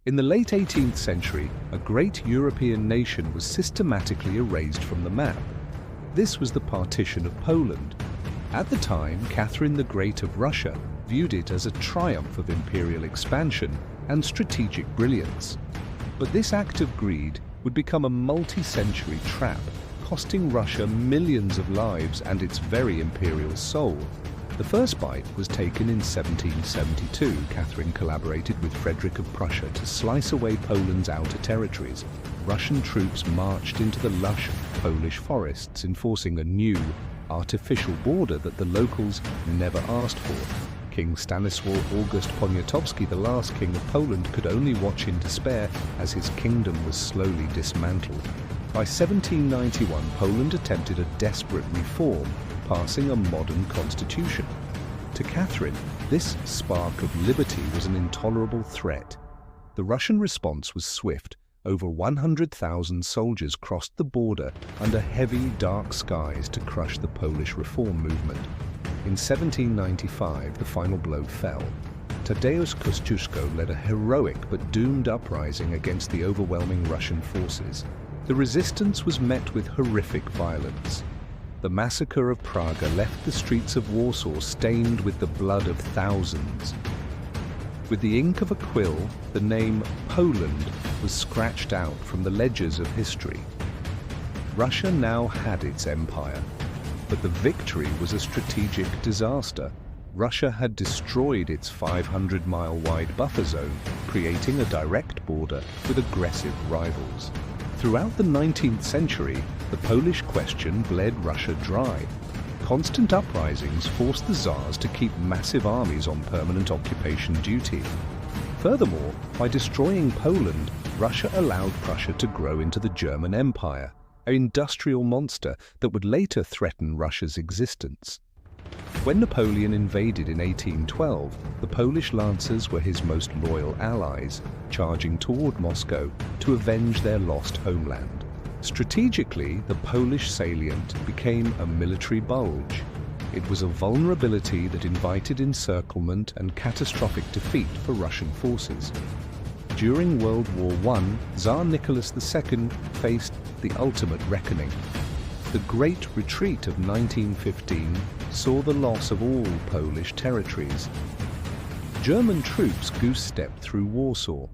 In the late 18th century, a great European nation was systematically erased from the map. This was the partition of Poland. At the time, Catherine the Great of Russia viewed it as a triumph of imperial expansion and strategic brilliance. But this act of greed would become a multi-century trap, costing Russia millions of lives and its very imperial soul. The first bite was taken in 1772. Catherine collaborated with Frederick of Prussia to slice away Poland's outer territories. Russian troops marched into the lush Polish forests, enforcing a new, artificial border that the locals never asked for. King Stanislaw August Poniatowski, the last king of Poland, could only watch in despair as his kingdom was slowly dismantled. By 1791, Poland attempted a desperate reform, passing a modern constitution. To Catherine, this spark of liberty was an intolerable threat. The Russian response was swift. Over 100,000 soldiers crossed the border under heavy, dark skies to crush the Polish reform movement. In 1795, the final blow fell. Tadeusz Kościuszko led a heroic but doomed uprising against the overwhelming Russian forces. The resistance was met with horrific violence. The massacre of Praga left the streets of Warsaw stained with the blood of thousands. With the ink of a quill, the name Poland was scratched out from the ledgers of history. Russia now had its empire, but the victory was a strategic disaster. Russia had destroyed its 500-mile-wide buffer zone, creating a direct border with aggressive rivals. Throughout the 19th century, the Polish question bled Russia dry. Constant uprisings forced the Tsars to keep massive armies on permanent occupation duty. Furthermore, by destroying Poland, Russia allowed Prussia to grow into the German Empire, an industrial monster that would later threaten Russia's existence. When Napoleon invaded in 1812, the Polish lancers were his most loyal allies, charging toward Moscow to avenge their lost homeland. Strategically, the Polish salient became a military bulge. It was a vulnerability that invited encirclement and catastrophic defeat for Russian forces. During World War I, Tsar Nicholas II faced the ultimate reckoning. The Great Retreat of 1915 saw the loss of all Polish territories. German troops goose-stepped through Warsaw.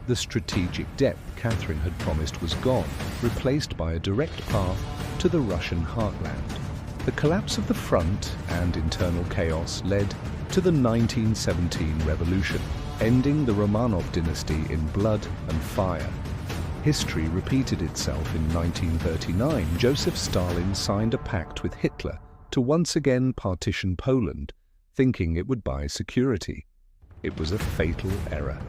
The strategic depth Catherine had promised was gone, replaced by a direct path to the Russian heartland. The collapse of the front and internal chaos led to the 1917 revolution, ending the Romanov dynasty in blood and fire. History repeated itself in 1939. Joseph Stalin signed a pact with Hitler to once again partition Poland, thinking it would buy security. It was a fatal error.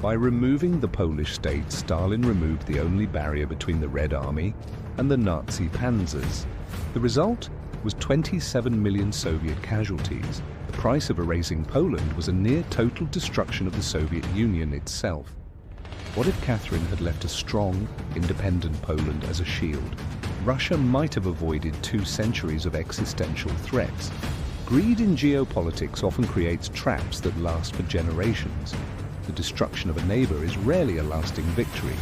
By removing the Polish state, Stalin removed the only barrier between the Red Army and the Nazi panzers. The result was 27 million Soviet casualties. The price of erasing Poland was a near-total destruction of the Soviet Union itself. What if Catherine had left a strong, independent Poland as a shield? Russia might have avoided 2 centuries of existential threats. Greed in geopolitics often creates traps that last for generations. The destruction of a neighbor is rarely a lasting victory.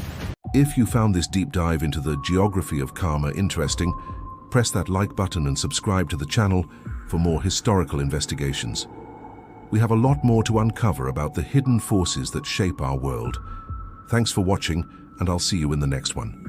If you found this deep dive into the geography of karma interesting, press that like button and subscribe to the channel for more historical investigations. We have a lot more to uncover about the hidden forces that shape our world. Thanks for watching, and I'll see you in the next one.